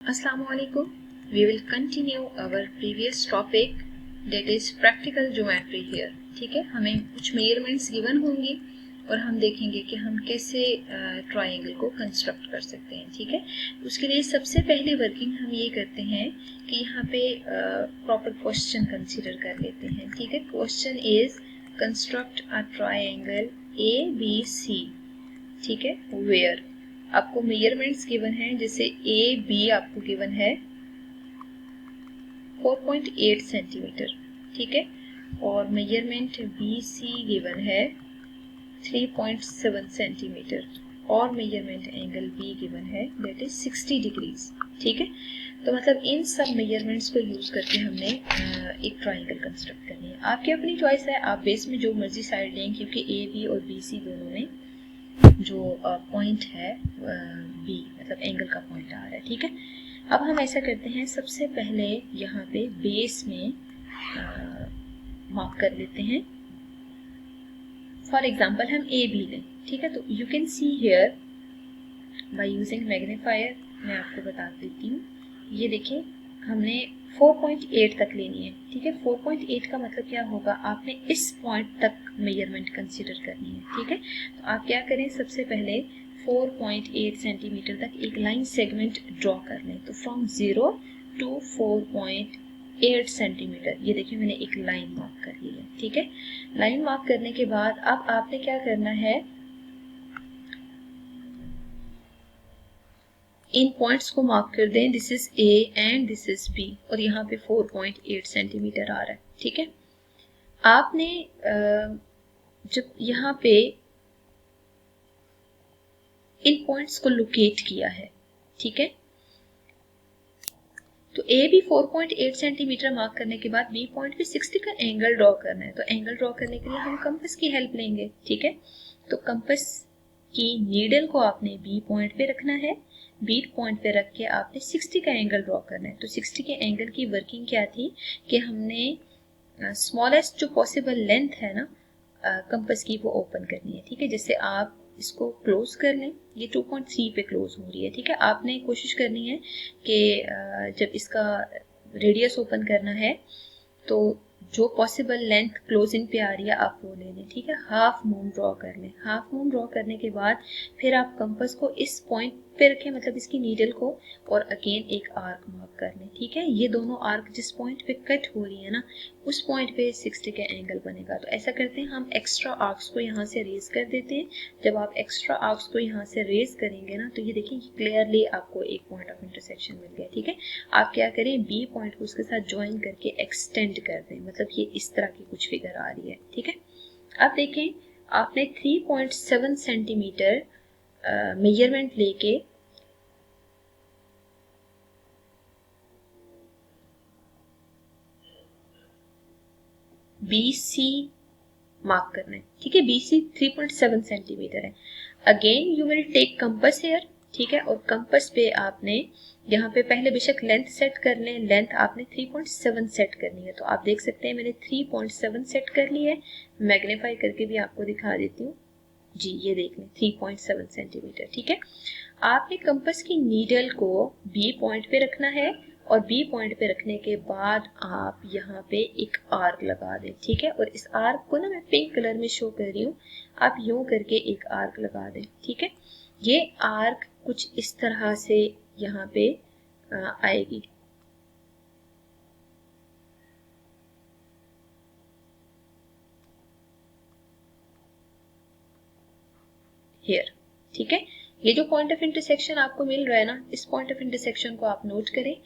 Assalamualaikum. We will continue our previous topic that is practical geometry here. ठीक है, हमें कुछ measurements given होंगी और हम देखेंगे कि हम कैसे ट्रायंगल को कंस्ट्रक्ट कर सकते हैं. ठीक है, उसके लिए सबसे पहले वर्किंग हम ये करते हैं कि यहाँ पे प्रॉपर क्वेश्चन कंसीडर कर लेते हैं. ठीक है, question is construct a triangle ABC. ठीक है, वेयर आपको मेजरमेंट्स गिवन है, जैसे ए बी आपको गिवन है 4.8 सेंटीमीटर. ठीक है, और मेजरमेंट बी सी गिवन है 3.7 सेंटीमीटर और मेजरमेंट एंगल बी गिवन है दैट इज 60 डिग्रीज. ठीक है, तो मतलब इन सब मेजरमेंट्स को यूज करके हमने एक ट्रायंगल कंस्ट्रक्ट करनी है. आपकी अपनी चॉइस है, आप बेस में जो मर्जी साइड लें, क्योंकि ए बी और बी सी दोनों में जो पॉइंट है बी मतलब एंगल का पॉइंट आ रहा है. ठीक है, अब हम ऐसा करते हैं, सबसे पहले यहाँ पे बेस में मार्क कर लेते हैं. फॉर एग्जांपल हम ए बी लें. ठीक है, तो you can see here by using magnifier. मैं आपको बता देती हूँ, ये देखिए हमने 4.8 तक लेनी है. ठीक है, 4.8 का मतलब क्या होगा, आपने इस पॉइंट तक मेजरमेंट कंसीडर करनी है. ठीक है, तो आप क्या करें, सबसे पहले 4.8 सेंटीमीटर तक एक लाइन सेगमेंट ड्रॉ कर लें. तो फ्रॉम 0 टू 4.8 सेंटीमीटर, ये देखिए मैंने एक लाइन मार्क कर ली है. ठीक है, लाइन मार्क करने के बाद अब आपने क्या करना है, इन पॉइंट्स को मार्क कर दें. This is A and this is B और यहाँ पे 4.8 सेंटीमीटर आ रहा है. ठीक है, आपने जब यहाँ पे इन पॉइंट्स को लोकेट किया है, ठीक है, तो ए बी 4.8 सेंटीमीटर मार्क करने के बाद बी पॉइंट पे 60 का एंगल ड्रॉ करना है. तो एंगल ड्रॉ करने के लिए हम कंपास की हेल्प लेंगे. ठीक है, तो कंपास की नीडल को आपने बी पॉइंट पे रखना है. बी पॉइंट पे रख के आपने 60 का एंगल ड्रॉ करना है. तो 60 के एंगल की वर्किंग क्या थी कि हमने स्मॉलेस्ट जो पॉसिबल लेंथ है ना कंपास की, वो ओपन करनी है. ठीक है, जैसे आप इसको क्लोज कर लें, ये 2.3 पे क्लोज हो रही है. ठीक है, आपने कोशिश करनी है कि जब इसका रेडियस ओपन करना है तो जो पॉसिबल लेंथ क्लोजिंग पे आ रही है आप वो ले लें. ठीक है, हाफ मून ड्रॉ कर लें. हाफ मून ड्रॉ करने के बाद फिर आप कंपास को इस पॉइंट पे रखें, मतलब इसकी नीडल को, और अगेन एक आर्क मार्क कर लें. ठीक है, ये दोनों आर्क जिस पॉइंट पे कट हो रही है ना, उस पॉइंट पे 60 का एंगल बनेगा. तो ऐसा करते हैं, हम एक्स्ट्रा आर्क्स को यहाँ से रेज कर देते हैं. जब आप एक्स्ट्रा आर्क्स को यहाँ से रेज करेंगे ना, तो ये देखिए क्लियरली आपको एक पॉइंट ऑफ इंटरसेक्शन मिल गया. ठीक है, आप क्या करें, बी पॉइंट को उसके साथ ज्वाइन करके एक्सटेंड कर दें, मतलब ये इस तरह की कुछ फिगर आ रही है. ठीक है, अब देखें आपने 3.7 सेंटीमीटर मेजरमेंट लेके BC मार्क करना है. ठीक है, BC 3.7 सेंटीमीटर है. Again you will take compass here. ठीक है, और कंपास पे आपने यहाँ पे पहले बेशक लेंथ सेट कर लें, लेंथ आपने 3.7 सेट करनी है. तो आप देख सकते हैं मैंने 3.7 सेट कर ली है. मैग्नीफाई करके भी आपको दिखा देती हूँ जी, ये देख लें 3.7 सेंटीमीटर. ठीक है, आपने कंपास की नीडल को बी पॉइंट पे रखना है और बी पॉइंट पे रखने के बाद आप यहाँ पे एक आर्क लगा दें. ठीक है, और इस आर्क को ना मैं पिंक कलर में शो कर रही हूँ, आप यूं करके एक आर्क लगा दें. ठीक है, ये आर्क कुछ इस तरह से यहाँ पे आएगी. हियर. ठीक है, ये जो पॉइंट ऑफ इंटरसेक्शन आपको मिल रहा है ना, इस पॉइंट ऑफ इंटरसेक्शन को आप नोट करें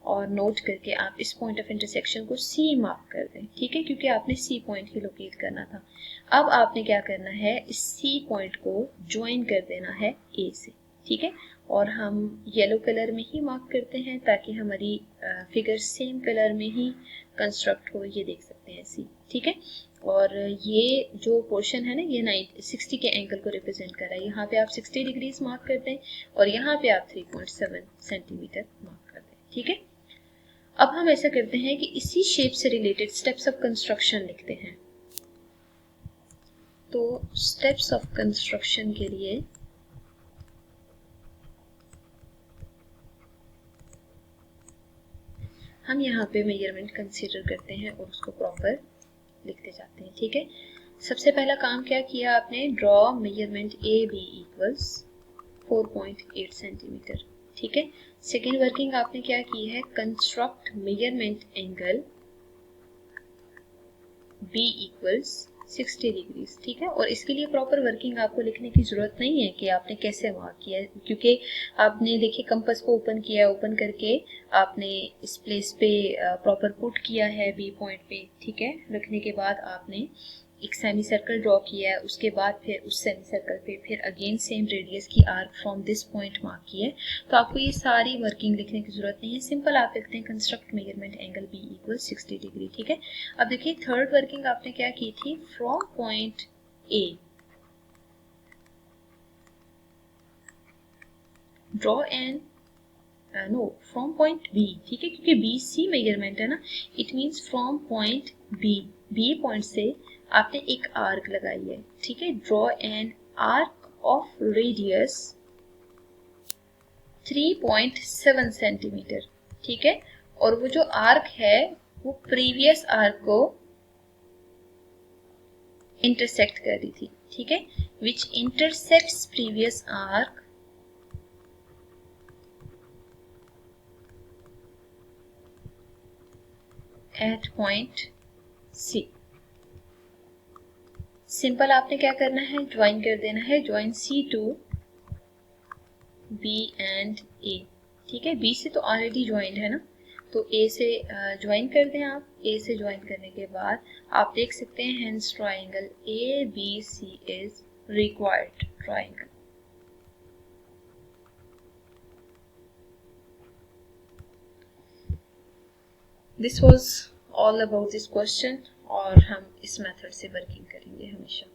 और नोट करके आप इस पॉइंट ऑफ इंटरसेक्शन को सी मार्क कर दें. ठीक है, क्योंकि आपने सी पॉइंट ही लोकेट करना था. अब आपने क्या करना है, इस सी पॉइंट को ज्वाइन कर देना है ए से. ठीक है, और हम येलो कलर में ही मार्क करते हैं ताकि हमारी फिगर सेम कलर में ही कंस्ट्रक्ट हो. ये देख सकते हैं सी. ठीक है, और ये जो पोर्शन है ना, ये 60 के एंगल को रिप्रेजेंट कर रहा है. यहाँ पे आप 60 डिग्रीज मार्क कर दें और यहाँ पे आप 3.7 सेंटीमीटर मार्क कर दें. ठीक है, अब हम ऐसा करते हैं कि इसी शेप से रिलेटेड स्टेप्स ऑफ कंस्ट्रक्शन लिखते हैं. तो स्टेप्स ऑफ कंस्ट्रक्शन के लिए हम यहाँ पे मेजरमेंट कंसीडर करते हैं और उसको प्रॉपर लिखते जाते हैं, ठीक है। सबसे पहला काम क्या किया आपने, draw measurement A B equals 4.8 centimetre, ठीक है। सेकेंड वर्किंग आपने क्या की है, construct measurement angle B equals 60 degrees, ठीक है। और इसके लिए प्रॉपर वर्किंग आपको लिखने की जरूरत नहीं है कि आपने कैसे मार्क किया है, क्योंकि आपने देखिए कंपास को ओपन किया, ओपन करके आपने इस प्लेस पे प्रॉपर पुट किया है बी पॉइंट पे, ठीक है। रखने के बाद आपने एक सेमी सर्कल ड्रॉ किया है, उसके बाद फिर उस सेमी सर्कल पे फिर अगेन सेम रेडियस की arc from this point mark की है। तो आपको ये सारी वर्किंग लिखने की जरूरत नहीं है, सिंपल आप लिखते हैं construct measurement angle B equal 60 degree, ठीक है। अब देखिए थर्ड वर्किंग आपने क्या की थी, from point A draw an no from point B, ठीक है, क्योंकि बी सी मेजरमेंट है ना, it means from point B point से आपने एक आर्क लगाई है, ठीक है। Draw an arc of radius 3.7 centimetre, ठीक है। और वो जो आर्क है वो प्रीवियस आर्क को इंटरसेक्ट कर रही थी, ठीक है, which intersects previous arc at point C. Simple आपने क्या करना है, ज्वाइन कर देना है, join C to B and A, ठीक है। बी से तो ऑलरेडी ज्वाइंट है ना, तो ए से ज्वाइन कर दें आप। ए से ज्वाइन करने के बाद आप देख सकते हैं hence triangle A B C is required triangle. This was all about this question, और हम इस मेथड से वर्किंग करेंगे हमेशा।